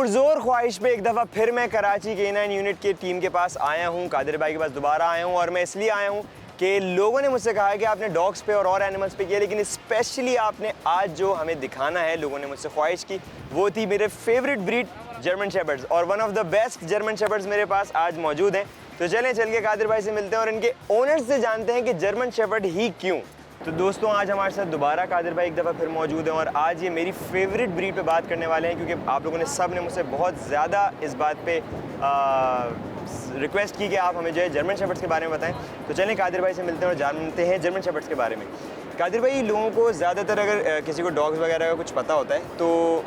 पुरजोर ख्वाहिश पे एक दफ़ा फिर मैं कराची K9 यूनिट के टीम के पास आया हूँ, कादिर भाई के पास दोबारा आया हूँ। और मैं इसलिए आया हूँ कि लोगों ने मुझसे कहा कि आपने डॉग्स पे और एनिमल्स पे किया, लेकिन स्पेशली आपने आज जो हमें दिखाना है, लोगों ने मुझसे ख्वाहिश की, वो थी मेरे फेवरेट ब्रीड जर्मन शेपर्ड्स। और one of the best German shepherds मेरे पास आज मौजूद हैं। तो चल के कादिर भाई से मिलते हैं और इनके ओनर्स से जानते हैं कि जर्मन शेपर्ड ही क्यों। तो दोस्तों, आज हमारे साथ दोबारा कादिर भाई एक दफ़ा फिर मौजूद हैं और आज ये मेरी फेवरेट ब्रीड पे बात करने वाले हैं, क्योंकि आप लोगों ने सब ने मुझसे बहुत ज़्यादा इस बात पे रिक्वेस्ट की कि आप हमें जो है जर्मन शेपर्ड्स के बारे में बताएं। तो चलें कादिर भाई से मिलते हैं और जानते हैं जर्मन शेपर्ड्स के बारे में। कादिर भाई, लोगों को ज़्यादातर अगर किसी को डॉग्स वगैरह का कुछ पता होता है तो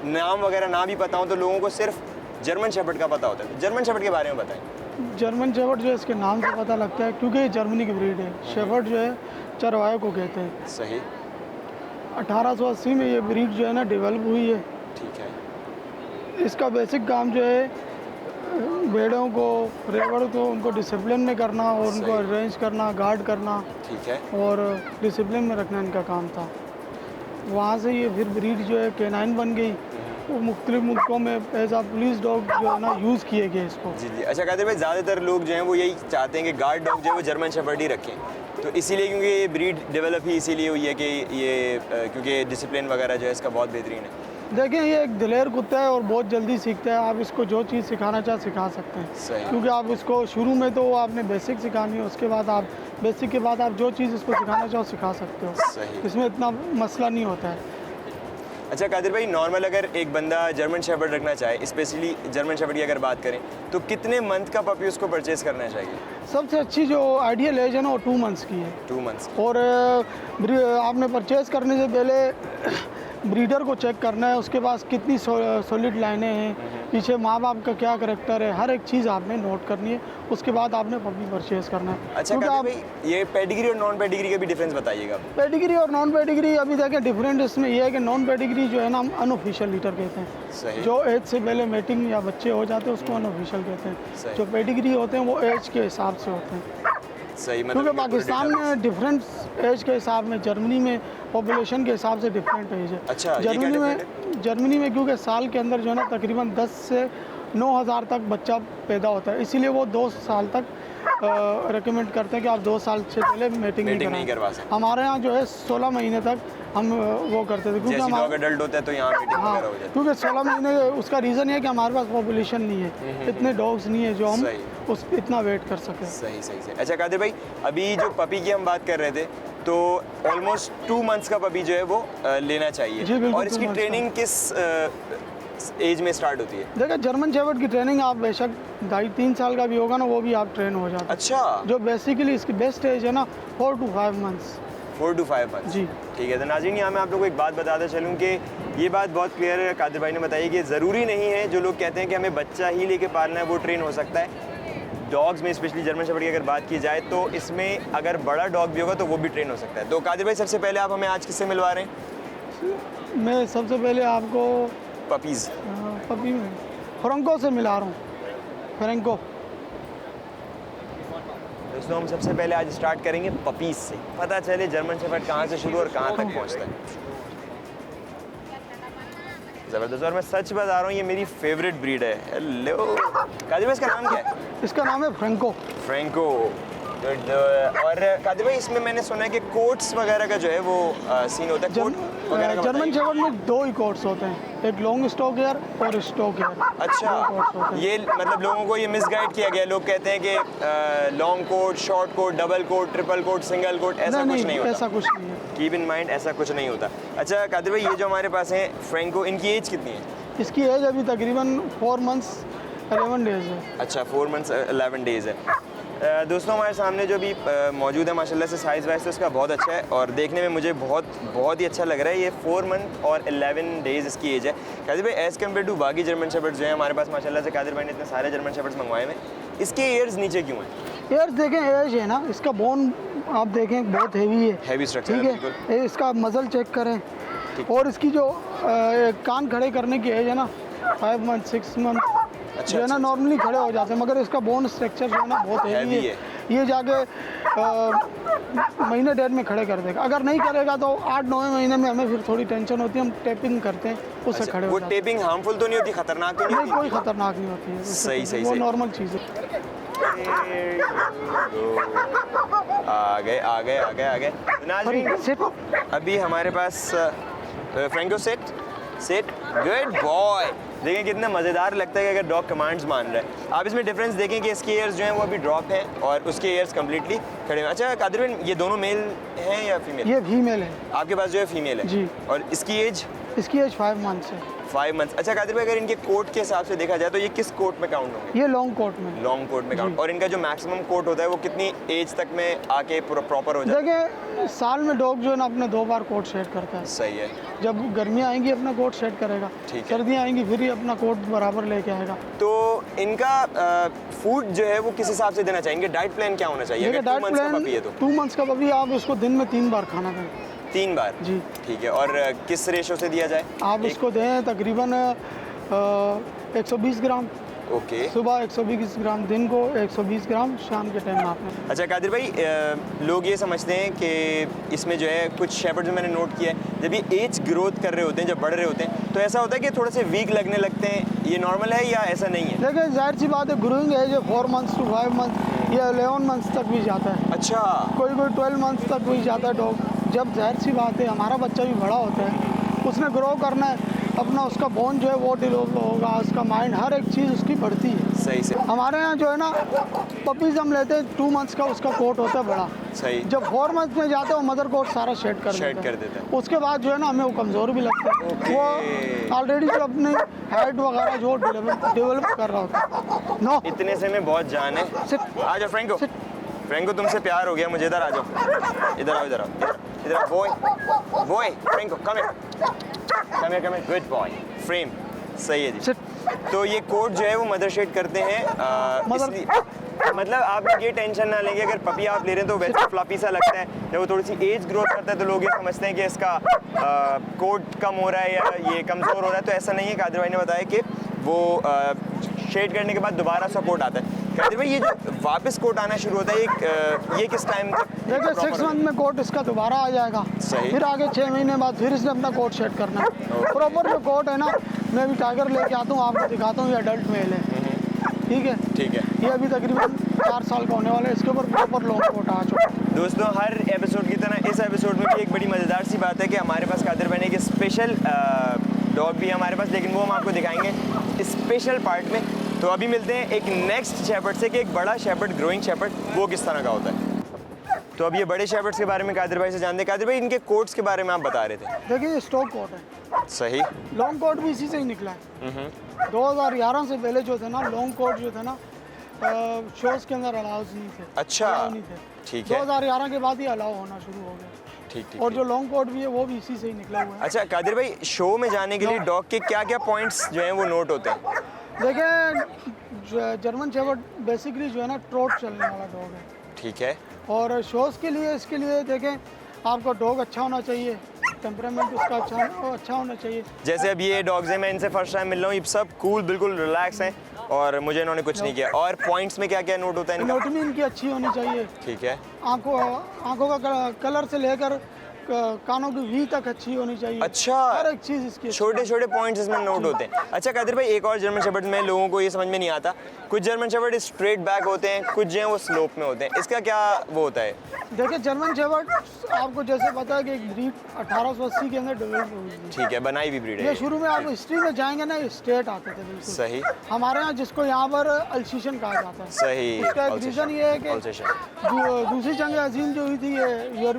नाम वगैरह ना भी पता हो तो लोगों को सिर्फ जर्मन शेपर्ड का पता होता है। जर्मन शेपर्ड के बारे में बताएं। जर्मन शेपर्ड जो है इसके नाम से पता लगता है, क्योंकि ये जर्मनी की ब्रीड है। शेपर्ड जो है चरवाहे को कहते हैं। सही। 1880 में ये ब्रीड जो है ना डेवलप हुई है। ठीक है। इसका बेसिक काम जो है भेड़ों को, रेवड़ को, उनको डिसिप्लिन में करना और उनको अरेंज करना, गार्ड करना। ठीक है। और डिसिप्लिन में रखना इनका काम था। वहाँ से ये फिर ब्रीड जो है K9 बन गई। वो मुख्तलिफ मुल्कों में एज आ पुलिस डॉग जो है ना यूज़ किए गए इसको। जी जी। अच्छा कादिर भाई, ज़्यादातर लोग जो हैं वो यही चाहते हैं कि गार्ड डॉग जो है वो जर्मन शेपर्ड ही रखें, तो इसीलिए क्योंकि ये ब्रीड डेवलप ही इसीलिए हुई है कि ये क्योंकि डिसिप्लिन वगैरह जो है इसका बहुत बेहतरीन है। देखिए, ये एक दिलेर कुत्ता है और बहुत जल्दी सीखता है। आप इसको जो चीज़ सिखाना चाहे सिखा सकते हैं। सही। क्योंकि आप इसको शुरू में तो आपने बेसिक सिखानी है, उसके बाद आप बेसिक के बाद आप जो चीज़ इसको सिखाना चाहो सिखा सकते हो। सही। इसमें इतना मसला नहीं होता है। अच्छा कादिर भाई, नॉर्मल अगर एक बंदा जर्मन शेपर्ड रखना चाहे, स्पेशली जर्मन शेपर्ड की अगर बात करें, तो कितने मंथ का पपी उसको परचेज करना चाहिए? सबसे अच्छी जो आइडियल एज है ना वो 2 मंथ्स की है। 2 मंथ्स। और आपने परचेज़ करने से पहले ब्रीडर को चेक करना है, उसके पास कितनी सॉलिड लाइनें हैं, पीछे माँ बाप का क्या करैक्टर है, हर एक चीज़ आपने नोट करनी है। उसके बाद आपने पपी परचेज़ करना है। अच्छा कादिर भाई, ये पेडिग्री और नॉन पेडिग्री का भी डिफरेंस बताइएगा। पेडिग्री और नॉन पेडिग्री अभी देखें डिफरेंट इसमें यह है कि नॉन पेडिग्री जो है ना हम अनऑफिशियल लीटर कहते हैं। सही। जो एज से पहले मेटिंग या बच्चे हो जाते हैं उसको अनऑफिशियल कहते हैं। जो पेडिग्री होते हैं वो एज के हिसाब से होते हैं। सही। क्योंकि पाकिस्तान में डिफरेंट एज के हिसाब में, जर्मनी में पॉपुलेशन के हिसाब से डिफरेंट एज है। अच्छा, जर्मनी में क्योंकि साल के अंदर जो है ना तकरीबन 10 से 9,000 तक बच्चा पैदा होता है, इसीलिए वो 2 साल तक रिकमेंड करते हैं कि आप 2 साल से पहले मेटिंग नहीं करवा सकते। हमारे यहाँ जो है 16 महीने तक हम वो करते थे, क्योंकि हमारा अडल्ट होता है तो यहाँ मीटिंग वगैरह हो जाती है। क्योंकि 16 महीने उसका रीज़न ये है कि हमारे पास पॉपुलेशन नहीं है, इतने डॉग्स नहीं है जो हम उस इतना वेट कर सकें। सही सही सही। अच्छा कादिर भाई, अभी जो पपी की हम बात कर रहे थे, तो ऑलमोस्ट 2 मंथ्स का पपी जो है वो लेना चाहिए। और इसकी ट्रेनिंग किस एज में स्टार्ट होती है? देखिए, जर्मन शेपर्ड की ट्रेनिंग आप बेशक 2.5-3 साल का भी होगा ना, वो भी आप ट्रेन हो जाते हैं। अच्छा। जो बेसिकली इसकी बेस्ट एज है ना 4 to 5 मंथ्स। 4 to 5 months. जी ठीक है। तो नाज़रीन, यहाँ मैं आप लोगों को एक बात बताता चलूँ कि ये बात बहुत क्लियर है, कादिर भाई ने बताई कि ज़रूरी नहीं है जो लोग कहते हैं कि हमें बच्चा ही लेके पालना है वो ट्रेन हो सकता है। डॉग्स में स्पेशली जर्मन शेपर्ड की अगर बात की जाए तो इसमें अगर बड़ा डॉग भी होगा तो वो भी ट्रेन हो सकता है। तो कादिर भाई, सबसे पहले आप हमें आज किससे मिलवा रहे हैं? मैं सबसे पहले आपको पपीज़ पपी में फ्रैंको से मिला रहा हूँ। फ्रैंको। दोस्तों, हम सबसे पहले आज स्टार्ट करेंगे पपीज़ से, पता चले जर्मन शेपर्ड कहाँ से शुरू और कहाँ तक पहुँचता है। ज़बरदस्त। और मैं सच बता रहा हूँ, ये मेरी फेवरेट ब्रीड है। हेलो कादिर भाई, इसका नाम क्या है? इसका नाम है फ्रैंको। फ्रैंको। और कादिर भाई, इसमें मैंने सुना है कि कोट्स वगैरह का जो है वो सीन होता है। कोट वगैरह का जर्मन शेपर्ड में 2 ही कोट्स होते हैं, एक लॉन्ग स्टॉक हेयर और स्टॉक हेयर। अच्छा, ये मतलब लोगों को ये मिसगाइड किया गया। लोग कहते हैं कि long coat, short coat, double coat, triple coat, single coat, ऐसा कुछ नहीं होता। ऐसा कुछ नहीं है। कीप इन माइंड, ऐसा कुछ नहीं होता। अच्छा कादिर भाई, ये जो हमारे पास है फ्रैंको, इनकी एज कितनी है? इसकी एज अभी तकरीबन 4 मंथ्स 11 डेज़ है। अच्छा, 4 मंथ्स 11 डेज़ है। दोस्तों, हमारे सामने जो भी मौजूद है माशाल्लाह से साइज़ वाइज तो इसका बहुत अच्छा है और देखने में मुझे बहुत ही अच्छा लग रहा है। ये 4 मंथ और 11 डेज़ इसकी एज है। कादिर भाई, एज़ कम्पेयर टू बाकी जर्मन शेपर्ड्स जो है हमारे पास माशाल्लाह से, कादिर भाई ने इतने सारे जर्मन शेपर्ड्स मंगवाए हैं, इसके ईयर्स नीचे क्यों हैं? ईयर्स देखें, एज है ना, इसका बोन आप देखें बहुत हेवी है। हेवी स्ट्रक्चर है, ठीक है। इसका मसल चेक करें और इसकी जो कान खड़े करने की एज है ना 5 मंथ 6 मंथ जो है ना नॉर्मली खड़े हो जाते हैं, मगर इसका बोन स्ट्रक्चर जो है ना बहुत हेवी है। ये जाके महीने डेढ़ में खड़े कर देगा। अगर नहीं करेगा तो 8-9 महीने में हमें फिर थोड़ी टेंशन होती है, हम टेपिंग करते हैं, उससे खड़े वो हो जाते हैं। टेपिंग हार्मफुल तो नहीं होती, खतरनाक तो नहीं नहीं, होती? कोई खतरनाक नहीं होती है, सही सही वो सही। नॉर्मल चीज़ है। आ गए आ गए आ गए आ गए। नाज़रीन, सिट। अभी हमारे पास फ्रैंको सेट गुड बॉय। देखें कितना मज़ेदार लगता है कि अगर डॉग कमांड्स मान रहा है। आप इसमें डिफरेंस देखें कि इसके ईयर्स जो हैं वो अभी ड्रॉप हैं और उसके ईयर्स कम्प्लीटली खड़े हैं। अच्छा कादिर भाई, ये दोनों मेल हैं या फीमेल? ये फीमेल है आपके पास जो है फीमेल है जी। और इसकी एज? इसकी एज 5 मंथ्स है। 5 मंथ्स। अच्छा कादिर भाई, अगर इनके कोट के हिसाब से देखा जाए तो ये किस कोट में काउंट होंगे? ये लॉन्ग कोट में। लॉन्ग कोट में काउंट। और इनका जो मैक्सिमम कोट होता है वो कितनी एज तक में आके प्रॉपर हो जाता है? देखिए, साल में डॉग जो है ना अपने 2 बार कोट शेड करता है। सही है। जब गर्मियाँ आएंगी अपना कोट शेड करेगा, ठीक है। सर्दियाँ आएंगी फिर ही अपना कोट बराबर लेके आएगा। तो इनका फूड जो है वो किस हिसाब से देना चाहेंगे? डाइट प्लान क्या होना चाहिए? देखिए, अगर 2 डाइट मंथ्स का प्लान पपी है तो 2 मंथ्स का पपी आप इसको दिन में 3 बार खाना दें। 3 बार? जी। ठीक है। और किस रेशो से दिया जाए? आप इसको दें तकरीबन 120 ग्राम ओके। सुबह, 120 ग्राम दिन को, 120 ग्राम शाम के टाइम आपने। अच्छा कादिर भाई, लोग ये समझते हैं कि इसमें जो है कुछ शेपर्ड जो मैंने नोट किया है, जब ये एज ग्रोथ कर रहे होते हैं, जब बढ़ रहे होते हैं, तो ऐसा होता है कि थोड़े से वीक लगने लगते हैं। ये नॉर्मल है या ऐसा नहीं है? देखिए, जाहिर सी बात है, ग्रोइंग एज है 4 मंथ्स टू 5 मंथ्स या 11 मंथ्स तक भी जाता है। अच्छा। कोई 12 मंथ्स तक भी जाता है डॉग। जब जाहिर सी बात है हमारा बच्चा भी बड़ा होता है, उसने ग्रो करना है अपना, उसका बोन जो है वो डेवलप होगा, उसका माइंड, हर एक चीज़ उसकी बढ़ती है। सही से। हमारे यहाँ जो है ना पपीज हम लेते हैं 2 मंथ्स का, उसका कोट होता है बड़ा। सही। जब 4 मंथ्स में जाते हैं वो मदर कोट सारा शेड कर देता है। उसके बाद जो है ना हमें वो कमज़ोर भी लगता है। वो ऑलरेडी जो अपने हेड वगैरह जो डेवलप कर रहा होता है। नो, इतने से में बहुत जान है। आ जाओ फ्रैंको। फ्रैंको, तुमसे प्यार हो गया मुझे। इधर आ जाओ, इधर आओ, इधर आओ, इधर आओ। Boy Franco, come here, good boy. Frame सही है जी। तो ये कोट जो है वो मदर शेड करते हैं, इसलिए मतलब आप ये टेंशन ना लेंगे अगर पपी आप ले रहे हैं तो वैसे फ्लफी सा लगता है। जब वो थोड़ी सी एज ग्रोथ करता है तो लोग ये समझते हैं कि इसका कोट कम हो रहा है या ये कमज़ोर हो रहा है, तो ऐसा नहीं है। कादिर भाई ने बताया कि वो शेड करने के बाद दोबारा सा कोट आता है। कादिर भाई, ये जो वापस कोट आना शुरू होता है ये किस टाइम तक? देखिए, 6 मंथ में कोट इसका दोबारा आ जाएगा। सही। फिर आगे 6 महीने बाद फिर इसने अपना कोट शेड करना है। प्रॉपर जो कोट है ना, मैं भी टाइगर लेके आता हूँ, आपको दिखाता हूँ। ये अडल्ट मेल है, ठीक है। ठीक है। ये अभी तकरीबन 4 साल का होने वाला है। इसके ऊपर प्रॉपर लॉन्ग कोट आ चुका है। दोस्तों, हर एपिसोड की तरह इस एपिसोड में भी एक बड़ी मज़ेदार सी बात है कि हमारे पास कादिर भाई ने एक स्पेशल डॉग भी है हमारे पास, लेकिन वो हम आपको दिखाएंगे स्पेशल पार्ट में। तो अभी मिलते हैं एक नेक्स्ट शेपर्ड से कि एक बड़ा शेपर्ड, ग्रोइंग शेपर्ड, वो किस तरह का होता है। तो अब ये बड़े शेपर्ड्स के बारे में कादिर भाई से जानते हैं। कादिर भाई, इनके कोट्स के बारे में आप बता रहे थे। देखिए, ये स्टॉक कोट है। सही। लॉन्ग कोट भी इसी से ही निकला है। 2011 से पहले जो थे ना लॉन्ग कोट जो थे ना शोज़ के अंदर अलाउज नहीं थे। अच्छा। नहीं थे। ठीक है। 2011 के बाद ही अलाउ होना शुरू हो गया। ठीक। और जो लॉन्ग कोट भी है वो भी इसी से ही निकला हुआ है। अच्छा कादिर भाई, शो में जाने के लिए डॉग के क्या क्या पॉइंट्स जो हैं वो नोट होते हैं? देखिए, जर्मन शेपर्ड बेसिकली जो है ना ट्रोट चलने वाला डॉग है। ठीक है। और शोज़ के लिए, इसके लिए देखें, आपका डॉग अच्छा होना चाहिए, टेम्परामेंट उसका अच्छा होना चाहिए। जैसे अब ये डॉग्स हैं, मैं इनसे फर्स्ट टाइम मिल रहा हूँ, ये सब कूल, बिल्कुल रिलैक्स हैं और मुझे इन्होंने कुछ नहीं किया। और पॉइंट्स में क्या क्या नोट होता है इनका? एनाटॉमी इनकी अच्छी होनी चाहिए। ठीक है। आंखों का कलर से लेकर कानों की वी तक अच्छी होनी चाहिए। अच्छा। हर एक चीज़ इसकी छोटे छोटे पॉइंट्स इसमें नोट होते हैं। अच्छा कादिर भाई, एक और जर्मन शेपर्ड में लोगों को ये समझ में नहीं आता, कुछ जर्मन शेपर्ड स्ट्रेट बैक होते हैं, कुछ जो हैं वो स्लोप में होते हैं, इसका क्या वो होता है? देखिए, जर्मन शेपर्ड आपको जैसे पता है कि एक ब्रीड 1880 के अंदर डेवलप हुई थी। ठीक है, बनाई हुई ब्रीड है ये शुरू में आप हिस्ट्री में जाएंगे ना, स्ट्रेट आते थे बिल्कुल। सही। हमारे यहाँ जिसको यहाँ पर अल्सीशन कहा जाता है। सही। इसका एक रीज़न ये है कि Alsatian। दूसरी जंग अजीम जो हुई थी, ये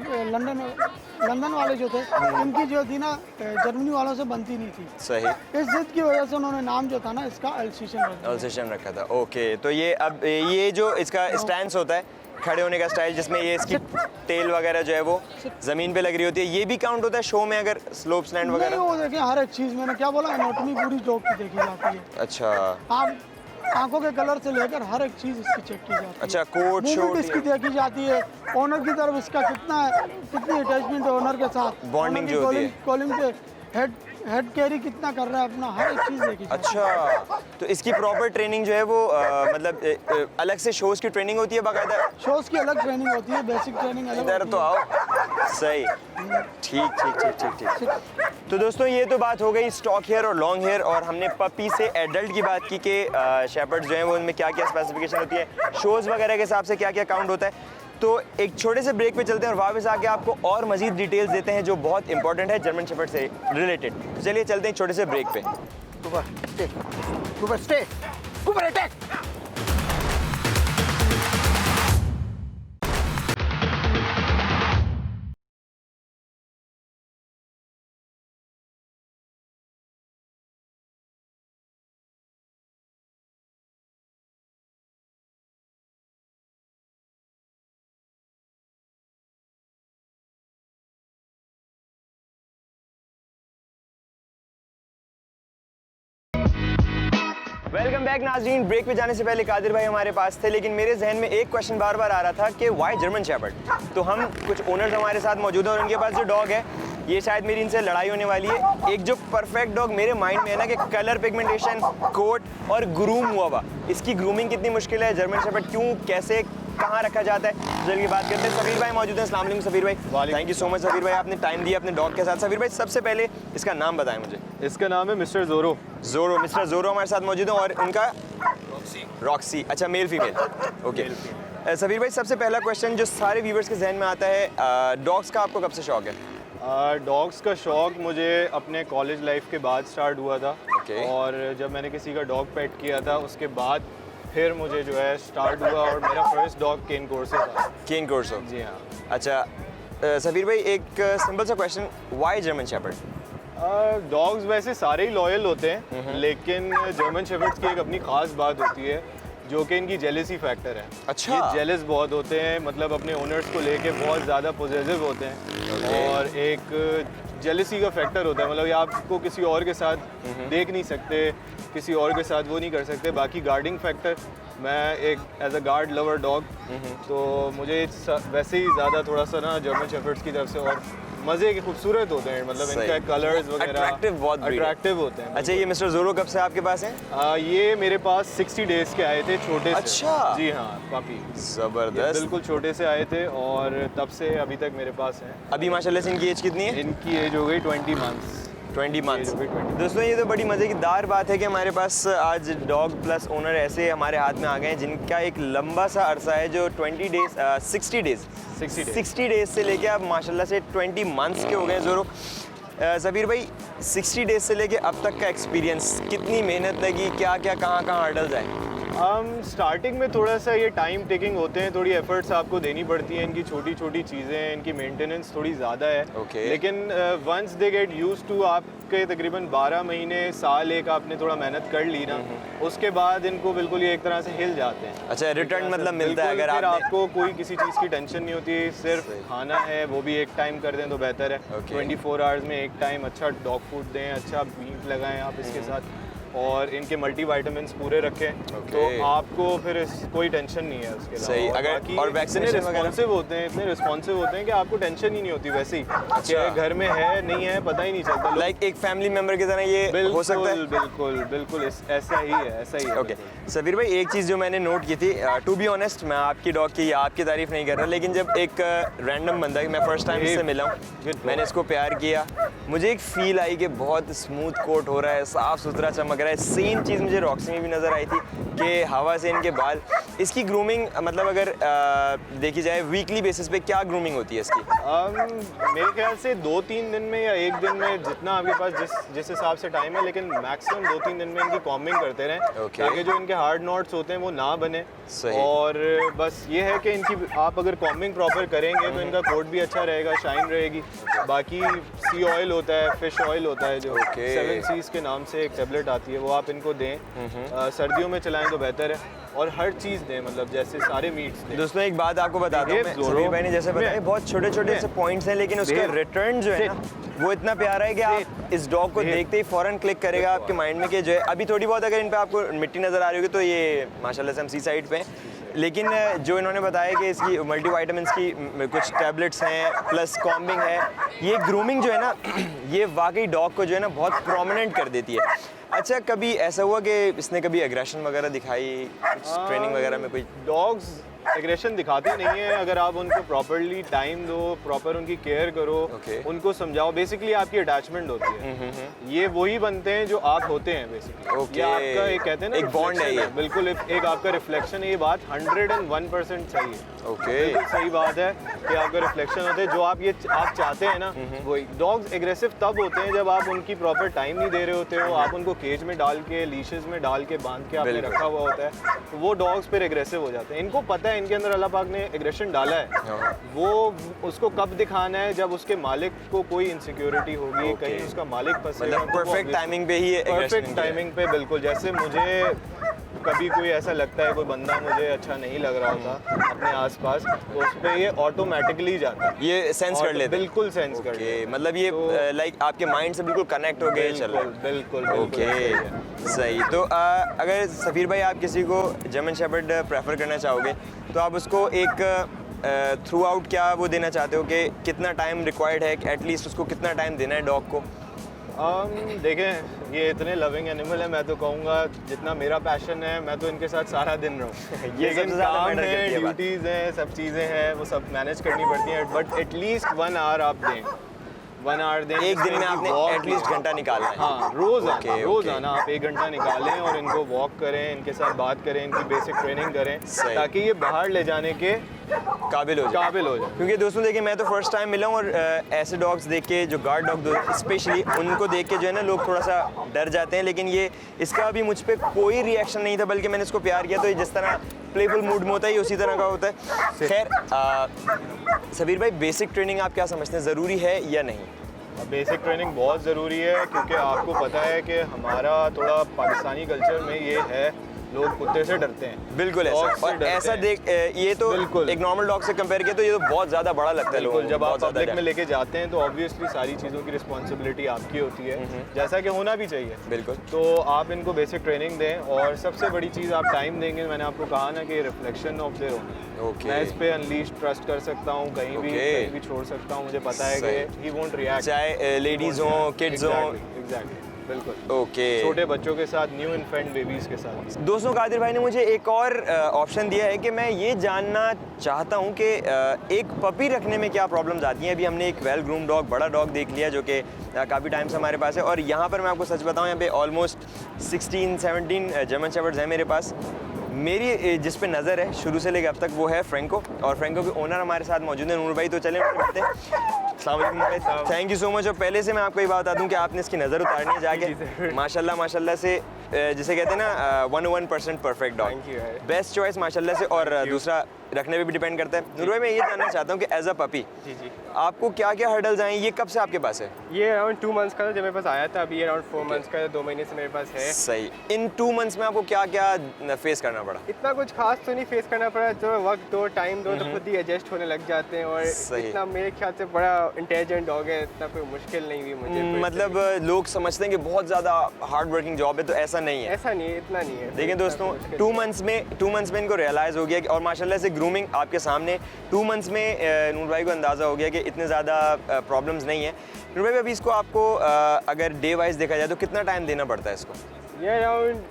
लंदन वाले जो थे, इनकी जो थी ना जर्मनी वालों से बनती नहीं थी। सही। इस जिद की वजह से उन्होंने नाम जो था ना इसका अल्सीशन रखा था। ओके, तो ये अब ये जो इसका स्टैंस होता है, खड़े होने का स्टाइल, जिसमें ये इसकी टेल वगैरह जो है वो ज़मीन पे लग रही होती है, ये भी काउंट होता है शो में अगर स्लोप स्लैंड वगैरह? नहीं, वो देखें हर एक चीज़, मैंने क्या बोला, एनाटॉमी पूरी डॉग की देखी जाती है। अच्छा। आप आंखों के कलर से लेकर हर एक चीज़ इसकी चेक की जाती है। अच्छा, कोट शोट इसकी देखी जाती है, ओनर की तरफ इसका कितनी अटैचमेंट है ओनर के साथ, बॉन्डिंग जो होती है, कॉलिंग पे हेड हेड कैरी कितना कर रहा है अपना, हर एक चीज़ देखी जाती है। अच्छा, तो इसकी प्रॉपर ट्रेनिंग जो है वो मतलब अलग से शोज़ की ट्रेनिंग होती है बाकायदा? शोज़ की अलग ट्रेनिंग होती है, बेसिक ट्रेनिंग अलग इधर होती तो है। आओ, सही, ठीक ठीक ठीक ठीक ठीक। तो दोस्तों ये तो बात हो गई स्टॉक हेयर और लॉन्ग हेयर, और हमने पपी से एडल्ट की बात की कि शेपर्ड जो हैं वो उनमें क्या क्या स्पेसिफिकेशन होती है, शोज़ वगैरह के हिसाब से क्या क्या काउंट होता है। तो एक छोटे से ब्रेक पे चलते हैं और वापस आके आपको और मज़ीद डिटेल्स देते हैं जो बहुत इंपॉर्टेंट है जर्मन शेपर्ड से रिलेटेड। तो चलिए चलते हैं एक छोटे से ब्रेक पे। Cooper, stay. Cooper, attack. Welcome back नाज़रीन। ब्रेक पे जाने से पहले कादिर भाई हमारे पास थे, लेकिन मेरे जहन में एक क्वेश्चन बार बार आ रहा था कि वाई जर्मन शेपर्ड। तो हम कुछ ओनर्स हमारे साथ मौजूद हैं और उनके पास जो डॉग है, ये शायद मेरी इनसे लड़ाई होने वाली है। एक जो परफेक्ट डॉग मेरे माइंड में है ना कि कलर पिगमेंटेशन, कोट और ग्रूम हुआ, इसकी ग्रूमिंग कितनी मुश्किल है, जर्मन शेपर्ड क्यों, कैसे, कहाँ रखा जाता है, जल्दी बात करते हैं। सफीर भाई मौजूद हैं। अस्सलाम वालेकुम सफीर भाई। थैंक यू सो मच सफीर भाई, आपने टाइम दिया अपने डॉग के साथ। सफीर भाई सबसे पहले इसका नाम बताएं मुझे। इसका नाम है मिस्टर जोरो। जोरो, मिस्टर जोरो हमारे साथ मौजूद हैं, और उनका रॉक्सी। अच्छा, मेल फीमेल, ओके। सफीर भाई सबसे पहला क्वेश्चन जो सारे व्यूवर्स के जहन में आता है, डॉग्स का आपको कब से शौक है? डॉग्स का शौक़ मुझे अपने कॉलेज लाइफ के बाद स्टार्ट हुआ था। Okay. और जब मैंने किसी का डॉग पेट किया था उसके बाद फिर मुझे जो है स्टार्ट हुआ, और मेरा फर्स्ट डॉग केन कोर्सो था। केन कोर्सो, जी हाँ। अच्छा सफीर भाई एक सिंपल सा question, why German shepherd? Dogs वैसे सारे ही लॉयल होते हैं, लेकिन जर्मन शेपर्ड्स की एक अपनी ख़ास बात होती है जो कि इनकी जेलसी फैक्टर है। अच्छा। ये जेलस बहुत होते हैं, मतलब अपने ओनर्स को लेके बहुत ज़्यादा पॉजिटिव होते हैं। Okay. और एक जेलसी का फैक्टर होता है, मतलब ये आपको किसी और के साथ देख नहीं सकते, किसी और के साथ वो नहीं कर सकते। बाकी गार्डिंग फैक्टर, मैं एक as a guard lover dog, तो मुझे वैसे ही ज़्यादा थोड़ा सा ना जर्मन शेपर्ड्स की तरफ से और मज़े के खूबसूरत होते हैं, मतलब सही। इनका कलर्स वगैरह Attractive बहुत breed है। अट्रैक्टिव होते हैं। अच्छा, ये मिस्टर जोरो कब से आपके पास हैं? ये मेरे पास 60 डेज़ के आए थे, छोटे से। अच्छा। जी हाँ, पापी। ज़बरदस्त। बिल्कुल छोटे से आए थे और तब से अभी तक मेरे पास हैं। अभी माशाल्लाह से इनकी एज कितनी है? इनकी एज हो गई 20 मंथ्स। 20 मंथ्स। ये 20 दोस्तों ये तो बड़ी मज़ेदार बात है कि हमारे पास आज डॉग प्लस ओनर ऐसे हमारे हाथ में आ गए हैं जिनका एक लंबा सा अरसा है जो 20 डेज़ 60 डेज़ 60 डेज़ से लेके अब माशाल्लाह से 20 मंथ्स के हो गए ज़ोरो। सफीर भाई 60 डेज़ से लेके अब तक का एक्सपीरियंस, कितनी मेहनत लगी, क्या क्या कहाँ हर्डल्स आए? स्टार्टिंग में थोड़ा सा ये टाइम टेकिंग होते हैं, थोड़ी एफर्ट्स आपको देनी पड़ती हैं, इनकी छोटी छोटी चीज़ें, इनकी मेंटेनेंस थोड़ी ज़्यादा है। Okay. लेकिन once they get used to, आपके तकरीबन 12 महीने साल एक आपने थोड़ा मेहनत कर ली ना, उसके बाद इनको बिल्कुल ये एक तरह से हिल जाते हैं। अच्छा, रिटर्न मतलब मिलता है बिल्कुल, अगर फिर आपने। आपको कोई किसी चीज़ की टेंशन नहीं होती, सिर्फ सही। खाना है वो भी एक टाइम कर दें तो बेहतर है। Okay. 24 आवर्स में एक टाइम अच्छा डॉग फूड दें, अच्छा मीट लगाएं आप इसके साथ, और इनके मल्टीविटामिन्स पूरे रखें। Okay. तो आपको फिर कोई टेंशन नहीं है उसके अलावा। सही, और अगर- बाकी और इतने vaccination वगैरह? रिस्पॉन्सिव होते हैं, इतने रिस्पॉन्सिव होते हैं कि आपको टेंशन ही नहीं होती वैसे ही अच्छा। कि घर में है नहीं है पता ही नहीं चलता। लोग- लाइक एक फैमिली मेंबर की तरह ये हो सकता है? बिल्कुल बिल्कुल ऐसा ही है, ऐसा ही है। ओके सफीर भाई, एक चीज़ जो मैंने नोट की थी, टू बी ऑनेस्ट मैं आपकी डॉग की या आपकी तारीफ नहीं कर रहा, लेकिन जब एक रैंडम बंदा, मैं फर्स्ट टाइम इससे मिला हूँ, मैंने इसको प्यार किया, मुझे एक फील आई कि बहुत स्मूथ कोट हो रहा है, साफ़ सुथरा चमक रहा है। सेम चीज़ मुझे रॉक्सी में भी नज़र आई थी कि हवा से इनके बाल, इसकी ग्रूमिंग मतलब अगर देखी जाए वीकली बेसिस पे क्या ग्रूमिंग होती है इसकी? मेरे ख्याल से 2-3 दिन में या एक दिन में, जितना आपके पास जिस हिसाब से टाइम है, लेकिन मैक्सिमम 2-3 दिन में इनकी कॉम्बिंग करते रहें, Okay. ताकि जो इनके हार्ड नॉट्स होते हैं वो ना बने। सही। और बस ये है कि इनकी आप अगर कॉम्बिंग प्रॉपर करेंगे तो इनका कोट भी अच्छा रहेगा, शाइन रहेगी। बाकी सी ऑयल होता है, फिश ऑयल होता है, जो Okay. 7 सीज़ के नाम से एक टेबलेट आती है, वो आप इनको दें। सर्दियों में चलाएं तो बेहतर है, और हर चीज़ दें, मतलब जैसे सारे मीट्स दें। दोस्तों एक बात आपको बता दूं, मैं जोरो सफीर भाई ने जैसे बताया, बहुत छोटे छोटे से पॉइंट्स हैं, लेकिन उसका रिटर्न जो है ना वो इतना प्यारा है कि आप इस डॉग को देखते ही फौरन क्लिक करेगा आपके माइंड में कि जो है, अभी थोड़ी बहुत अगर इन पे आपको मिट्टी नज़र आ रही होगी तो ये माशाल्लाह से हम सी साइड पे हैं, लेकिन जो इन्होंने बताया कि इसकी मल्टी वाइटामिन्स की कुछ टैबलेट्स हैं प्लस कॉम्बिंग है, ये ग्रूमिंग जो है ना ये वाकई डॉग को जो है ना बहुत प्रोमिनेंट कर देती है। अच्छा, कभी ऐसा हुआ कि इसने कभी एग्रेशन वगैरह दिखाई, कुछ ट्रेनिंग वगैरह में कोई? डॉग्स एग्रेशन दिखाते नहीं है अगर आप उनको प्रॉपरली टाइम दो, प्रॉपर उनकी केयर करो, उनको समझाओ। बेसिकली आपकी अटैचमेंट होती है, ये वही बनते हैं जो आप होते हैं बेसिकली। ये आपका एक कहते हैं ना एक बॉन्ड है ये, बिल्कुल एक आपका रिफ्लेक्शन है। ये बात 101% सही है। बिल्कुल सही बात है कि आपका रिफ्लेक्शन होता है जो आप चाहते हैं ना वही। डॉग्स एग्रेसिव तब होते हैं जब आप उनकी प्रॉपर टाइम नहीं दे रहे होते हो, आप उनको केज में डाल के, लीशेस में डाल के बांध के आपने रखा हुआ होता है, तो वो डॉग्स फिर एग्रेसिव हो जाते हैं। इनको पता है इनके अंदर अल्लाह पाक ने एग्रेशन डाला है, वो उसको कब दिखाना है जब उसके मालिक को कोई इनसिक्योरिटी होगी, कहीं उसका मालिक फंसेगा। मतलब परफेक्ट टाइमिंग पे ही परफेक्ट टाइमिंग पे, बिल्कुल। जैसे मुझे कभी कोई ऐसा लगता है कोई बंदा मुझे अच्छा नहीं लग रहा होता अपने आसपास, तो उस पे ये ऑटोमेटिकली जाता है, ये सेंस कर लेते हैं। बिल्कुल सेंस कर लेते हैं। मतलब ये लाइक आपके माइंड से बिल्कुल कनेक्ट हो गए, चल रहा है। बिल्कुल ओके, सही। तो अगर सफ़ीर भाई आप किसी को जर्मन शेपर्ड प्रेफर करना चाहोगे तो आप उसको एक थ्रू आउट क्या वो देना चाहते हो कि कितना टाइम रिक्वायर्ड है, एटलीस्ट उसको कितना टाइम देना है डॉग को? देखें, ये इतने लविंग एनिमल है, मैं तो कहूँगा जितना मेरा पैशन है मैं तो इनके साथ सारा दिन रहूँ। ये सबसे ज़्यादा मैटर करती है, ड्यूटीज़ हैं, सब चीज़ें हैं, वो सब मैनेज करनी पड़ती हैं, बट एटलीस्ट 1 आवर आप दें। 1 आवर दें, एक दिन में आपने एटलीस्ट घंटा निकालना है। हाँ, रोज़ाना आप 1 घंटा निकालें और इनको वॉक करें, इनके साथ बात करें, इनकी बेसिक ट्रेनिंग करें ताकि ये बाहर ले जाने के काबिल हो जाए। क्योंकि दोस्तों देखिए, मैं तो फर्स्ट टाइम मिला हूँ और ऐसे डॉग्स देख के, जो गार्ड डॉग स्पेशली, उनको देख के जो है ना लोग थोड़ा सा डर जाते हैं, लेकिन ये इसका भी मुझ पर कोई रिएक्शन नहीं था, बल्कि मैंने इसको प्यार किया। तो ये जिस तरह प्लेफुल मूड में होता है ये उसी तरह का होता है। खैर सफ़ीर भाई, बेसिक ट्रेनिंग आप क्या समझते हैं, ज़रूरी है या नहीं? बेसिक ट्रेनिंग बहुत ज़रूरी है, क्योंकि आपको पता है कि हमारा थोड़ा पाकिस्तानी कल्चर में ये है, लोग कुत्ते से डरते हैं। बिल्कुल ऐसा, और ऐसा देख ये तो एक नॉर्मल डॉग से कंपेयर किया तो ये तो बहुत ज़्यादा बड़ा लगता है लोगों को। जब आप पब्लिक में लेके जाते हैं तो ऑब्वियसली सारी चीज़ों की रिस्पॉन्सिबिलिटी आपकी होती है, जैसा कि होना भी चाहिए। बिल्कुल। तो आप इनको बेसिक ट्रेनिंग दें, और सबसे बड़ी चीज़ आप टाइम देंगे। मैंने आपको कहा ना कि रिफ्लेक्शन ऑफ देयर ओन, मैं इस पे अनलीश ट्रस्ट कर सकता हूँ, कहीं भी छोड़ सकता हूँ, मुझे पता है कि ही वोंट रिएक्ट, चाहे लेडीज़ हों, किड्स हों। एग्जैक्टली, बिल्कुल। ओके, छोटे बच्चों के साथ, न्यू इन्फेंट बेबीज़ के साथ। दोस्तों, कादिर भाई ने मुझे एक और ऑप्शन दिया है कि मैं ये जानना चाहता हूँ कि एक पपी रखने में क्या प्रॉब्लम्स आती हैं। अभी हमने एक वेल ग्रूम डॉग, बड़ा डॉग देख लिया जो कि काफ़ी टाइम से हमारे पास है, और यहाँ पर मैं आपको सच बताऊँ, यहाँ पे ऑलमोस्ट 16-17 जर्मन शेपर्ड्स हैं मेरे पास। मेरी जिस पे नज़र है शुरू से लेकर अब तक वो है फ्रैंको, और फ्रैंको के ओनर हमारे साथ मौजूद हैं, नूर भाई। तो चलें मिलते हैं। Thank you so much. और पहले से मैं आपको ये बता दूं कि आपने इसकी नज़र उतारनी है जाके। माशाल्लाह से जिसे कहते हैं ना 101% परफेक्ट डॉग, बेस्ट चॉइस माशाल्लाह से। और दूसरा रखने पे भी डिपेंड करता है। नूर भाई, मैं ये जानना चाहता हूँ कि एज अ पपी आपको क्या क्या हर्डल्स आए, ये कब से आपके पास है? ये अराउंड 2 मंथ्स का जब मेरे पास आया था, अभी अराउंड 4 मंथ्स का, 2 महीने से मेरे पास है। सही। इन 2 मंथ्स में आपको क्या क्या फेस करना पड़ा? इतना कुछ खास तो नहीं फेस करना पड़ा, जो वक्त दो, टाइम दो, तो खुद ही एडजस्ट होने लग जाते हैं। और इतना मेरे ख्याल से बड़ा इंटेलिजेंट डॉग है, इतना कोई मुश्किल नहीं हुई मुझे। मतलब लोग समझते हैं कि बहुत ज़्यादा हार्ड वर्किंग जॉब है, तो ऐसा नहीं है। ऐसा नहीं है, इतना नहीं है। देखिए दोस्तों, 2 मंथ्स में इनको रियलाइज़ हो गया कि, और माशाल्लाह से ग्रूमिंग आपके सामने 2 मंथ्स में नूर भाई को अंदाज़ा हो गया कि इतने ज़्यादा प्रॉब्लम्स नहीं है। नूर भाई, अभी इसको आपको अगर डे वाइज देखा जाए तो कितना टाइम देना पड़ता है इसको? ये अराउंड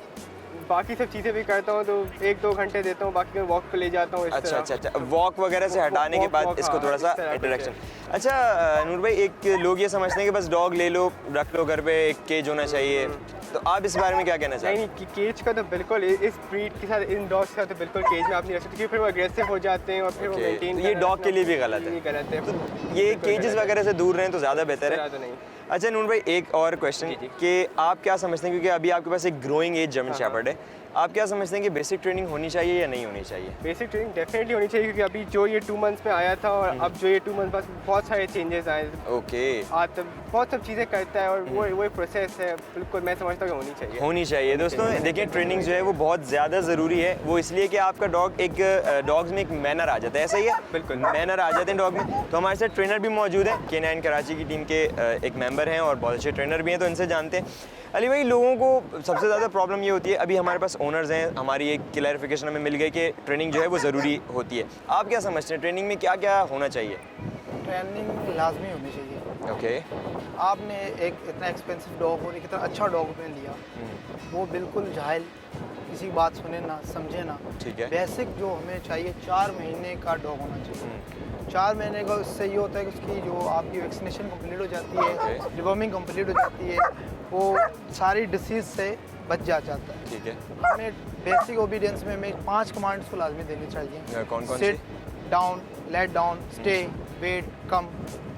बाकी सब चीज़ें भी करता हूँ तो 1-2 घंटे देता हूँ, बाकी मैं वॉक पे ले जाता हूँ। अच्छा, वॉक वगैरह से हटाने के बाद इसको थोड़ा सा इंटरेक्शन। अच्छा नूर भाई, एक लोग ये समझते हैं कि बस डॉग ले लो, रख लो घर पे, एक केज होना चाहिए, तो आप इस बारे में क्या कहना चाहते हैं? नहीं, केज का तो बिल्कुल, इस ब्रीड के साथ, इन डॉग्स के साथ तो बिल्कुल केज में आप नहीं रख सकते, क्योंकि फिर वो अग्रेसिव हो जाते हैं और फिर वो मेंटेन, ये डॉग के लिए भी गलत है। तो ये केजेस वगैरह से दूर रहें तो ज़्यादा बेहतर है। अच्छा नूर भाई, एक और क्वेश्चन कि आप क्या समझते हैं, क्योंकि अभी आपके पास एक ग्रोइंग एज जर्मन शेपर्ड है, आप क्या समझते हैं कि बेसिक ट्रेनिंग होनी चाहिए या नहीं होनी चाहिए? बेसिक ट्रेनिंग डेफिनेटली होनी चाहिए, क्योंकि अभी जो ये 2 मंथ्स में आया था और अब जो ये 2 मंथ्स बाद बहुत सारे चेंजेस आए। ओके, बहुत सब चीज़ें करता है और वो प्रोसेस है, बिल्कुल मैं समझता हूँ कि होनी चाहिए। दोस्तों देखिए, ट्रेनिंग जो है वो बहुत ज़्यादा ज़रूरी है। वो इसलिए कि आपका डॉग एक डॉग्स में एक मैनर आ जाता है, ऐसा ही है? बिल्कुल, मैनर आ जाते हैं डॉग में। तो हमारे साथ ट्रेनर भी मौजूद हैं, K9 कराची की टीम के एक मेंबर हैं और बहुत अच्छे ट्रेनर भी हैं, तो इनसे जानते हैं। अली भाई, लोगों को सबसे ज़्यादा प्रॉब्लम ये होती है, अभी हमारे पास ओनर्स हैं, हमारी एक क्लैरिफिकेशन हमें मिल गई कि ट्रेनिंग जो है वो ज़रूरी होती है। आप क्या समझते हैं ट्रेनिंग में क्या क्या होना चाहिए? ट्रेनिंग लाजमी होनी चाहिए। ओके। आपने एक इतना एक्सपेंसिव डॉग और एक इतना अच्छा डॉग में लिया, वो बिल्कुल जाहिल, किसी की बात सुने ना, समझे ना। ठीक है। बेसिक जो हमें चाहिए 4 महीने का डॉग होना चाहिए। 4 महीने का उससे ये होता है कि उसकी जो आपकी वैक्सीनेशन कंप्लीट हो जाती है, डिवॉर्मिंग कंप्लीट हो जाती है, वो सारी डिसीज़ से बच जाता है। ठीक है। हमें बेसिक ओबीडियंस में हमें 5 कमांड्स को लाजमी देनी चाहिए। कौन कौन sit down, let down, stay, wait, come.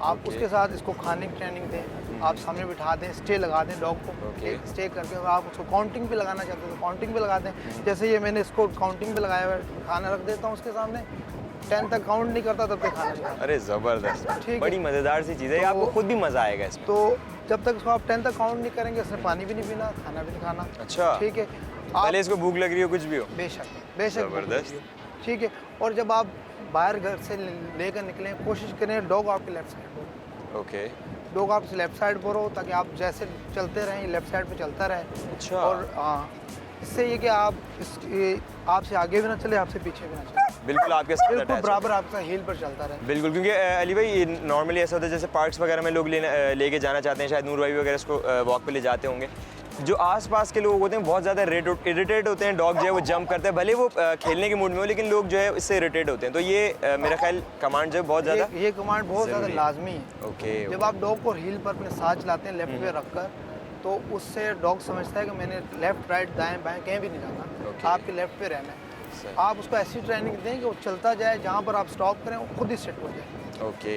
आप उसके साथ इसको खाने की ट्रेनिंग दें, आप सामने बिठा दें, स्टे लगा दें डॉग को, स्टे करके अगर आप उसको काउंटिंग पे लगाना चाहते हो तो काउंटिंग पे लगा दें। जैसे ये मैंने इसको काउंटिंग पे लगाया हुआ है, खाना रख देता हूँ उसके सामने, 10 तक काउंट नहीं करता तब तक खाना नहीं खाता। अरे ज़बरदस्त, ठीक है। बड़ी मज़ेदार सी चीज़ है, तो- आपको खुद भी मज़ा आएगा इसमें। तो जब तक उसको आप 10 तक काउंट नहीं करेंगे, उसने पानी भी नहीं पीना, खाना भी नहीं खाना। अच्छा। ठीक है। पहले इसको भूख लग रही हो, कुछ भी हो। बेशक बेशक ज़बरदस्त। ठीक है। और जब आप बाहर घर से लेकर निकलें, कोशिश करें डॉग आपके लेफ्ट साइड पर, ओके। डॉग आप लेफ्ट साइड पर हो, ताकि आप जैसे चलते रहें लेफ्ट साइड पे चलता रहे। अच्छा। और हाँ, इससे ये कि आप आपसे आगे भी ना चले, आपसे पीछे भी ना चले, बिल्कुल आपके साथ बिल्कुल attach हो। बराबर आपका हील पर चलता रहे। बिल्कुल, क्योंकि अली भाई नॉर्मली ऐसा होता है जैसे पार्क्स वगैरह में लोग लेके जाना चाहते हैं, शायद नूर भाई वगैरह इसको वॉक पे ले जाते होंगे। जो आसपास के लोग होते हैं बहुत ज़्यादा इरिटेट होते हैं, डॉग जो है वो जंप करता है, भले वो खेलने के मूड में हो, लेकिन लोग जो है इससे इरिटेट होते हैं। तो ये मेरा ख्याल कमांड जो है बहुत ज़्यादा ये कमांड बहुत ज़्यादा ज़रूरी है। लाजमी है। ओके। जब आप डॉग को हील पर अपने साथ चलाते हैं लेफ्ट पे रखकर, तो उससे डॉग समझता है कि मैंने लेफ्ट राइट दाएं बाएं कहीं भी नहीं जाना, ओके। आपके लेफ्ट पे रहना है। आप उसको ऐसी ट्रेनिंग दें कि वो चलता जाए, जहाँ पर आप स्टॉप करें वो खुद ही सेट हो जाए। ओके।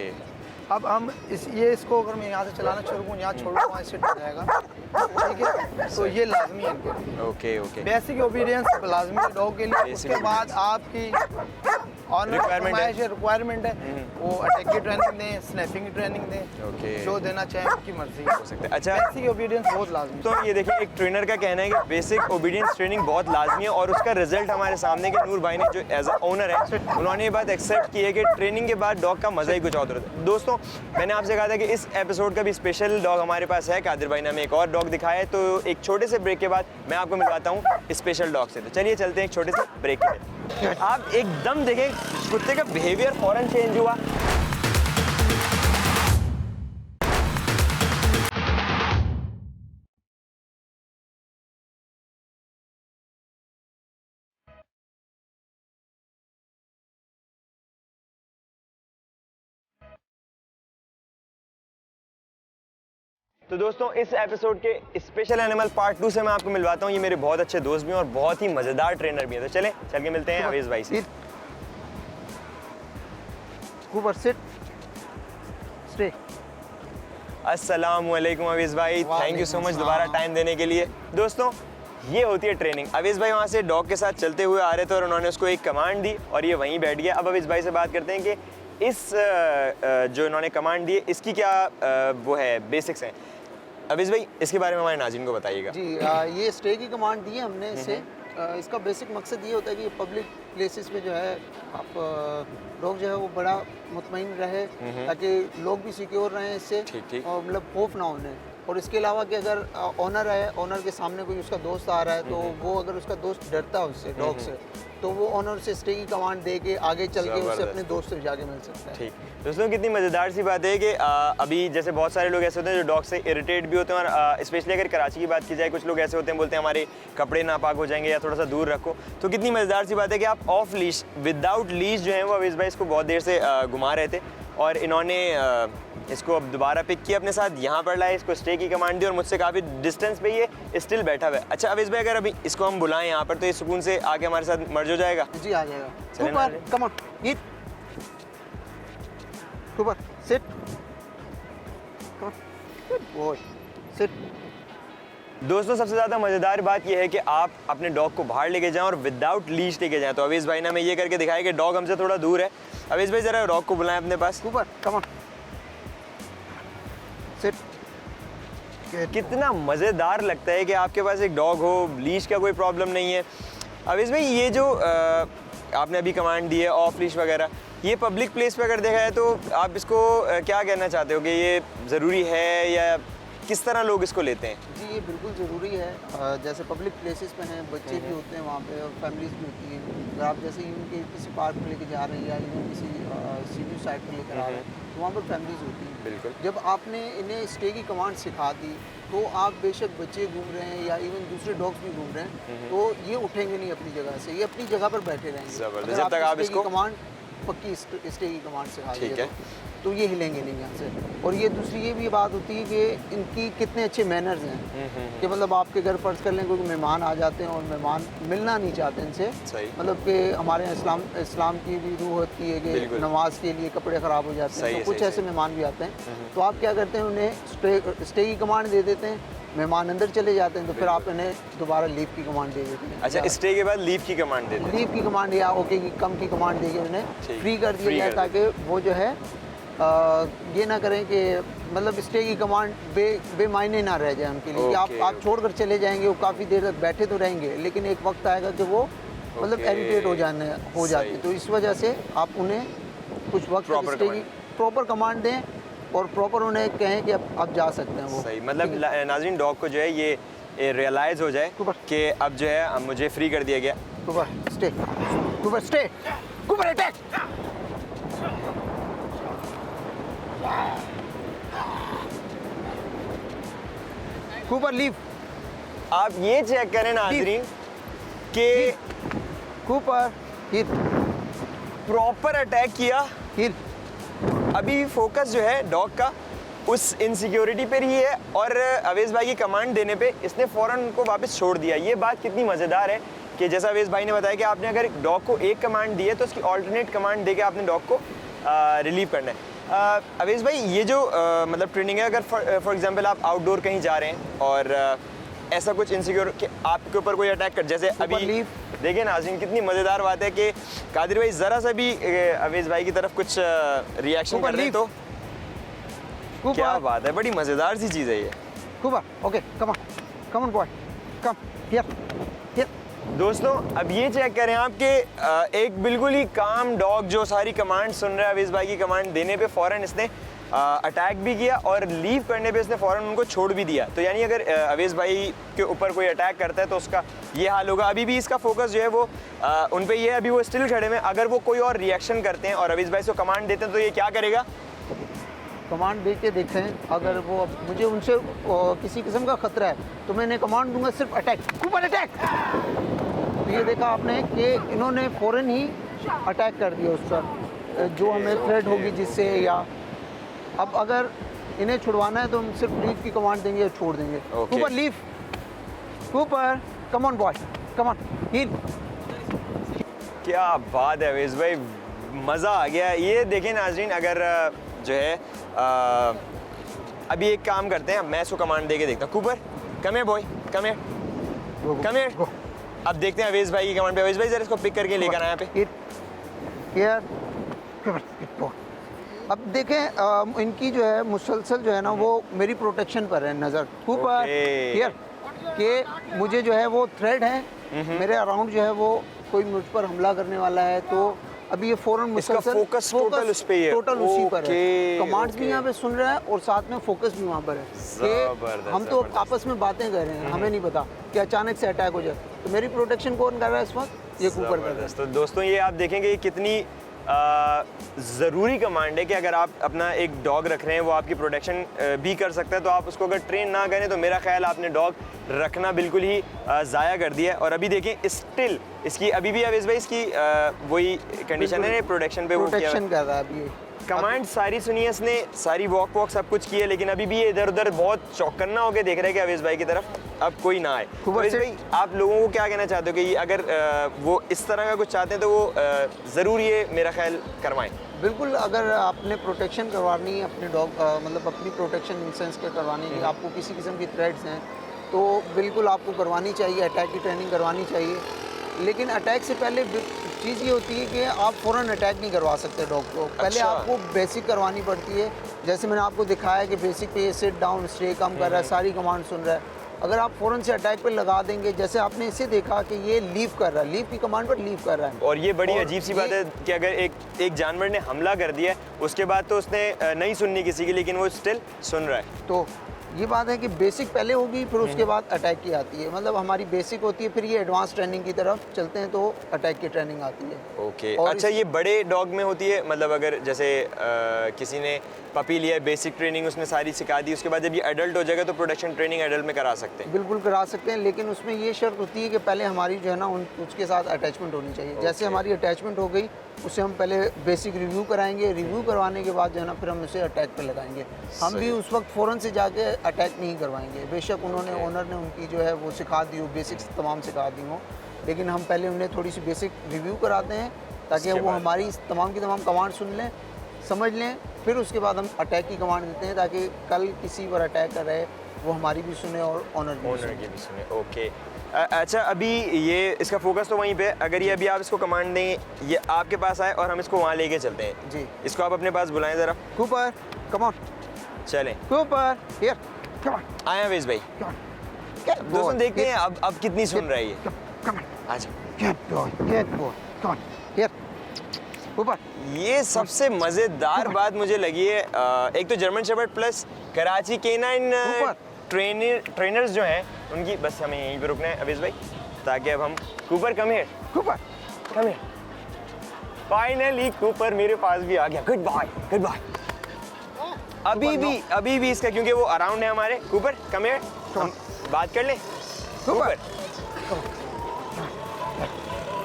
अब हम इसको अगर मैं यहाँ से चलाना शुरू करूँ, यहाँ छोड़ूँ, वहाँ सेट हो जाएगा। ठीक है। तो ये लाजमी है इनके लिए। ओके। ओके। बेसिक ओबीडियंस लाजमी है डॉग के लिए। Basic उसके बाद आपकी रिक्वायरमेंट है, वो अटैक की ट्रेनिंग दें, स्नैपिंग की ट्रेनिंग दें, ओके। जो देना चाहें उनकी मर्जी है। हो सकता है। अच्छा, बेसिक ओबीडियंस बहुत लाजमी तो ये देखिए, एक ट्रेनर का कहना है कि बेसिक ओबीडियंस ट्रेनिंग बहुत लाजमी है, और उसका रिजल्ट हमारे सामने के नूर भाई ने जो एज अ ओनर है, उन्होंने ये बात एक्सेप्ट की है कि ट्रेनिंग के बाद डॉग का मज़ा ही कुछ और होता है। दोस्तों, मैंने आपसे कहा था कि इस एपिसोड का भी स्पेशल डॉग हमारे पास है, कादिर भाई ने हमें एक और डॉग दिखाया है। तो एक छोटे से ब्रेक के बाद मैं आपको मिलवाता हूँ स्पेशल डॉग से। तो चलिए चलते हैं एक छोटे से ब्रेक के लिए। आप एकदम देखें, कुत्ते का बिहेवियर फौरन चेंज हुआ। तो दोस्तों, इस एपिसोड के स्पेशल एनिमल पार्ट 2 से मैं आपको मिलवाता हूँ। ये मेरे बहुत अच्छे दोस्त भी हैं और बहुत ही मज़ेदार ट्रेनर भी हैं। तो चलें, चल के मिलते हैं अवेश भाई से। ऊपर सिट, स्टे। अस्सलामुअलैकुम अवेश भाई, थैंक यू सो मच दोबारा टाइम देने के लिए। दोस्तों, ये होती है ट्रेनिंग। अवेश भाई वहाँ से डॉग के साथ चलते हुए आ रहे थे और उन्होंने उसको एक कमांड दी और ये वहीं बैठ गया। अब अवेश भाई से बात करते हैं कि इस जो इन्होंने कमांड दी है, इसकी क्या वो है, बेसिक्स हैं। अवेश भाई, इसके बारे में हमारे नाज़रीन को बताइएगा। जी, ये स्टे की कमांड दी है हमने इससे। इसका बेसिक मकसद ये होता है कि पब्लिक प्लेसेस पे जो है आप डॉग जो है वो बड़ा मुतमईन रहे, ताकि लोग भी सिक्योर रहें इससे, ठीक। और मतलब खौफ ना होने। और इसके अलावा कि अगर ओनर है, ओनर के सामने कोई उसका दोस्त आ रहा है, तो वो अगर उसका दोस्त डरता है उससे, डॉग से, तो वो ओनर से स्टे की कमांड दे के आगे चल के उससे अपने दोस्त से जाके मिल सकता है। ठीक। दोस्तों, कितनी मज़ेदार सी बात है कि अभी जैसे बहुत सारे लोग ऐसे होते हैं जो डॉग से इरिटेट भी होते हैं, और स्पेशली अगर कराची की बात की जाए, कुछ लोग ऐसे होते हैं बोलते हैं हमारे कपड़े नापाक हो जाएंगे या थोड़ा सा दूर रखो। तो कितनी मज़ेदार सी बात है कि आप ऑफ लीश, विदाउट लीश जो है वो अवेश भाई इसको बहुत देर से घुमा रहे थे, और इन्होंने इसको अब दोबारा पिक किया अपने साथ, यहाँ पर लाए, इसको स्टे की कमांड दी और मुझसे काफ़ी डिस्टेंस पे ये स्टिल बैठा हुआ है। अच्छा अवेश भाई, अगर अभी इसको हम बुलाएं यहाँ पर, तो ये सुकून से आके हमारे साथ मर्ज हो जाएगा? जी, आ जाएगा। चलें ना, ऊपर, कम ऑन, ईट, ऊपर, सिट, गुड बॉय, सिट। दोस्तों, सबसे ज़्यादा मज़ेदार बात यह है कि आप अपने डॉग को बाहर लेके जाएं और विदाउट लीश लेके जाएं। तो अवेश भाई ने हमें ये करके दिखाया कि डॉग हमसे थोड़ा दूर है। अवेश भाई, ज़रा डॉग को बुलाएं अपने पास। ऊपर, कम ऑन, सिट। कितना मज़ेदार लगता है कि आपके पास एक डॉग हो, लीश का कोई प्रॉब्लम नहीं है। अवेश भाई, ये जो आपने अभी कमांड दी है ऑफ लीश वगैरह, ये पब्लिक प्लेस पे अगर देखा है तो आप इसको क्या कहना चाहते हो कि ये ज़रूरी है या किस तरह लोग इसको लेते हैं? जी ये बिल्कुल ज़रूरी है। जैसे पब्लिक प्लेसेस पे हैं, बच्चे भी होते हैं वहाँ पे और फैमिलीज भी होती हैं। अगर आप जैसे यूं के किसी पार्क में लेके जा रहे हैं या यूं किसी सीनियर साइड पे लेकर आ रहे हैं तो वहाँ पर फैमिलीज होती हैं। बिल्कुल। जब आपने इन्हें स्टे की कमांड सिखा दी तो आप बेशक बच्चे घूम रहे हैं या इवन दूसरे डॉग्स भी घूम रहे हैं तो ये उठेंगे नहीं अपनी जगह से, ये अपनी जगह पर बैठे रहेंगे। ज़बरदस्त। अगर जब तक आप स्टे की इसको कमांड पक्की स्टे की कमांड सिखा ठीक दी है। तो ये हिलेंगे नहीं यहाँ से। और ये दूसरी ये भी बात होती है कि इनकी कितने अच्छे मैनर्स हैं कि मतलब आपके घर फर्ज कर लें कोई मेहमान आ जाते हैं और मेहमान मिलना नहीं चाहते इनसे, सही। मतलब कि हमारे यहाँ इस्लाम की भी रूह होती है कि बिल्कुल। नमाज के लिए कपड़े ख़राब हो जाते सही हैं, है, तो कुछ सही, ऐसे सही। मेहमान भी आते हैं तो आप क्या करते हैं उन्हें स्टे की कमांड दे देते हैं, मेहमान अंदर चले जाते हैं तो फिर आप इन्हें दोबारा लीव की कमांड दे देते हैं। अच्छा, स्टे के बाद लीव की कमांड देते हैं। लीव की कमांड या ओके की कम की कमांड देके उन्हें ठीक। फ्री कर फ्री दिया जाए कर ताकि वो जो है ये ना करें कि मतलब स्टे की कमांड बेमायने ना रह जाए उनके लिए कि ओके, आप छोड़कर चले जाएंगे, वो काफ़ी देर तक बैठे तो रहेंगे लेकिन एक वक्त आएगा कि वो मतलब ओके, इरिटेट हो जाते सही। तो इस वजह से आप उन्हें कुछ वक्त Proper स्टे की command। प्रॉपर कमांड दें और प्रॉपर उन्हें कहें कि अब जा सकते हैं वो। सही, मतलब नाज़रीन डॉग को जो है ये रियलाइज़ हो जाए ऊपर। कि अब जो है अब मुझे फ्री कर दिया गया। Cooper stay, Cooper stay, Cooper attack. Cooper leave, आप ये चेक करें नाज़रीन कि कूपर हिल, प्रॉपर अटैक किया। हिल। अभी फोकस जो है डॉग का उस इनसिक्योरिटी पर ही है और अवेश भाई की कमांड देने पे इसने फ़ौरन उनको वापस छोड़ दिया। ये बात कितनी मज़ेदार है कि जैसा अवेश भाई ने बताया कि आपने अगर डॉग को एक कमांड दी है तो उसकी ऑल्टरनेट कमांड दे के आपने डॉग को रिलीव करना है। अवेश भाई ये जो मतलब ट्रेनिंग है, अगर फॉर एग्जांपल आप आउटडोर कहीं जा रहे हैं और ऐसा कुछ इनसिक्योर कि आपके ऊपर कोई अटैक कर, जैसे अभी leave। देखिए नाज़रीन कितनी मज़ेदार बात है कि कादिर भाई ज़रा सा भी अवेश भाई की तरफ कुछ रिएक्शन ऊपर कर रहे हैं leave। तो क्या कूपर, बात है, बड़ी मज़ेदार सी चीज़ है ये। Cooper, okay, come on boy, come, here, here. दोस्तों अब ये चेक करें आप कि एक बिल्कुल ही काम डॉग जो सारी कमांड सुन रहा है, अवेश भाई की कमांड देने पे फ़ौरन इसने अटैक भी किया और लीव करने पे इसने फ़ौरन उनको छोड़ भी दिया। तो यानी अगर अवेश भाई के ऊपर कोई अटैक करता है तो उसका ये हाल होगा। अभी भी इसका फोकस जो है वो उन पे ये है, अभी वो स्टिल खड़े में। अगर वो कोई और रिएक्शन करते हैं और अवेश भाई को कमांड देते हैं तो ये क्या करेगा? कमांड दे के देखें, अगर वो मुझे उनसे किसी किस्म का खतरा है तो मैं इन्हें कमांड दूंगा सिर्फ अटैक, ऊपर अटैक। तो ये देखा आपने कि इन्होंने फ़ौरन ही अटैक कर दिया उस पर जो हमें थ्रेट होगी जिससे, या अब अगर इन्हें छुड़वाना है तो हम सिर्फ लीव की कमांड देंगे और छोड़ देंगे। Okay। ऊपर लीव, ऊपर, come on boy, come on, heel. क्या बात है अवेश भाई, मज़ा आ गया। ये देखें नाज़रीन, अगर जो है अभी एक काम करते हैं, मैं इसको कमांड दे के देखता हूँ। Cooper come here boy, come here, come here. अब देखते हैं अवेश भाई की कमांड पे। अवेश भाई जरा इसको पिक करके लेकर आए यहाँ पे। अब देखें इनकी जो है मुसलसल जो है ना वो मेरी प्रोटेक्शन पर है नज़र। ऊपर हियर कि मुझे जो है वो थ्रेड है मेरे अराउंड, जो है वो कोई मुझ पर हमला करने वाला है तो अभी ये फ़ौरन इसका मुसलसल फोकस टोटल उस पे ही है। टोटल उसी पर है। ओके, कमांड्स भी ओके। यहाँ पे सुन रहा है और साथ में फोकस भी वहाँ पर है ज़बरदस्त, कि हम तो ज़बरदस्त। आपस में बातें कर रहे हैं, हमें नहीं पता कि अचानक से अटैक हो जाए। तो मेरी प्रोटेक्शन कौन कर रहा है इस वक्त? ये कूपर कर रहा है। तो दोस्तों ये आप देखेंगे ये कितनी ज़रूरी कमांड है कि अगर आप अपना एक डॉग रख रहे हैं वो आपकी प्रोटेक्शन भी कर सकता है। तो आप उसको अगर ट्रेन ना करें तो मेरा ख्याल आपने डॉग रखना बिल्कुल ही ज़ाया कर दिया है। और अभी देखें स्टिल इसकी अभी भी अवेश भाई इसकी वही कंडीशन है, प्रोटेक्शन पे वो किया प्रोटेक्शन कर रहा है अभी ये। कमांड सारी सुनी है इसने, सारी वॉक सब कुछ की है, लेकिन अभी भी ये इधर उधर बहुत चौकन्ना होकर देख रहे हैं कि अवेश भाई की तरफ अब कोई ना आए। तो अवेश भाई आप लोगों को क्या कहना चाहते हो कि अगर वो इस तरह का कुछ चाहते हैं तो वो ज़रूर ये मेरा ख्याल करवाएं? बिल्कुल, अगर आपने प्रोटेक्शन करवानी है अपने डॉग मतलब अपनी प्रोटेक्शन इन सेंस के करवानी है, आपको किसी किस्म की थ्रेट्स हैं तो बिल्कुल आपको करवानी चाहिए, अटैक की ट्रेनिंग करवानी चाहिए। लेकिन अटैक से पहले चीज़ ये होती है कि आप फ़ौरन अटैक नहीं करवा सकते डॉग को, पहले अच्छा। आपको बेसिक करवानी पड़ती है। जैसे मैंने आपको दिखाया कि बेसिक पे सिट डाउन स्टे कम कर रहा है, सारी कमांड सुन रहा है। अगर आप फ़ौरन से अटैक पे लगा देंगे, जैसे आपने इसे देखा कि ये लीव कर रहा है, लीव की कमांड पर लीव कर रहा है। और ये बड़ी और अजीब सी बात ये- है कि अगर एक जानवर ने हमला कर दिया है उसके बाद तो उसने नहीं सुननी किसी की, लेकिन वो स्टिल सुन रहा है। तो ये बात है कि बेसिक पहले होगी, फिर उसके बाद अटैक की आती है। मतलब हमारी बेसिक होती है, फिर ये एडवांस ट्रेनिंग की तरफ चलते हैं तो अटैक की ट्रेनिंग आती है। ओके, और अच्छा ये बड़े डॉग में होती है, मतलब अगर जैसे किसी ने पपी लिया, बेसिक ट्रेनिंग उसने सारी सिखा दी, उसके बाद जब ये एडल्ट हो जाएगा तो प्रोडक्शन ट्रेनिंग एडल्ट में करा सकते हैं? बिल्कुल करा सकते हैं, लेकिन उसमें ये शर्त होती है कि पहले हमारी जो है ना उसके साथ अटैचमेंट होनी चाहिए। जैसे हमारी अटैचमेंट हो गई, उससे हम पहले बेसिक रिव्यू कराएंगे, रिव्यू करवाने के बाद जो है ना फिर हम उसे अटैक पे लगाएंगे। हम भी उस वक्त फ़ौरन से जाके अटैक नहीं करवाएंगे, बेशक उन्होंने ओनर ने उनकी जो है वो सिखा दी हो, बेसिक्स तमाम सिखा दी हो, लेकिन हम पहले उन्हें थोड़ी सी बेसिक रिव्यू कराते हैं ताकि वो हमारी तमाम की तमाम कमांड सुन लें, समझ लें, फिर उसके बाद हम अटैक की कमांड देते हैं ताकि कल किसी पर अटैक कर रहे वो हमारी भी सुने और ऑनर की भी सुने। ओके, अच्छा अभी ये इसका फोकस तो वहीं पे, अगर ये अभी आप इसको कमांड दें, ये आपके पास आए और हम इसको वहाँ लेके चलते हैं जी, इसको आप अपने पास बुलाएं ज़रा। कूपर कम ऑन, चलें कूपर हियर कम ऑन, आए अवेश भाई। दोस्तों देखते हैं अब कितनी सुन रहा है ये। कम ऑन, अच्छा, get boy come on here Cooper. ये सबसे मज़ेदार बात मुझे लगी है, एक तो German shepherd plus Karachi canine trainers जो हैं उनकी, बस हमें यहीं पे रुकना है अवेश भाई, ताकि अब हम Cooper come here finally Cooper मेरे पास भी आ गया। Good bye. अभी भी इसका, क्योंकि वो अराउंड है हमारे। कूपर कम हियर, हम बात कर लें कूपर।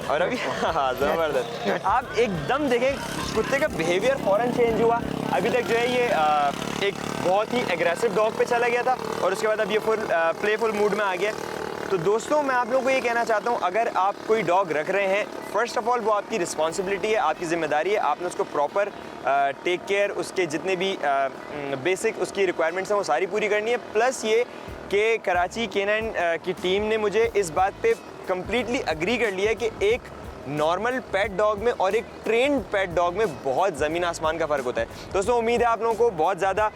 और अभी हाँ ज़बरदस्त, आप एकदम देखें कुत्ते का बिहेवियर फ़ौरन चेंज हुआ। अभी तक जो है ये एक बहुत ही एग्रेसिव डॉग पे चला गया था और उसके बाद अब ये फुल प्लेफुल मूड में आ गया। तो दोस्तों मैं आप लोगों को ये कहना चाहता हूँ, अगर आप कोई डॉग रख रहे हैं, फ़र्स्ट ऑफ ऑल वो आपकी रिस्पॉन्सिबिलिटी है, आपकी ज़िम्मेदारी है, आपने उसको प्रॉपर टेक केयर, उसके जितने भी बेसिक उसकी रिक्वायरमेंट्स हैं वो सारी पूरी करनी है। प्लस ये कि कराची केनाइन की टीम ने मुझे इस बात पे कम्प्लीटली अग्री कर लिया कि एक नॉर्मल पेट डॉग में और एक ट्रेंड पेट डॉग में बहुत ज़मीन आसमान का फ़र्क होता है। दोस्तों उम्मीद है आप लोगों को बहुत ज़्यादा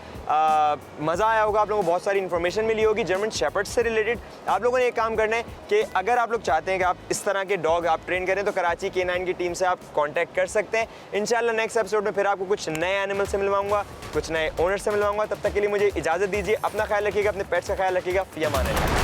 मज़ा आया होगा, आप लोगों को बहुत सारी इन्फॉर्मेशन मिली होगी जर्मन शेफर्ड से रिलेटेड। आप लोगों ने एक काम करना है कि अगर आप लोग चाहते हैं कि आप इस तरह के डॉग आप ट्रेन करें तो कराची केनाइन की टीम से आप कांटेक्ट कर सकते हैं। इंशाल्लाह नेक्स्ट एपिसोड में फिर आपको कुछ नए एनिमल से मिलवाऊंगा, कुछ नए ओनर से मिलवाऊंगा। तब तक के लिए मुझे इजाज़त दीजिए, अपना ख्याल रखिएगा, अपने पेट्स का ख्याल रखिएगा। फ़ी अमान अल्लाह।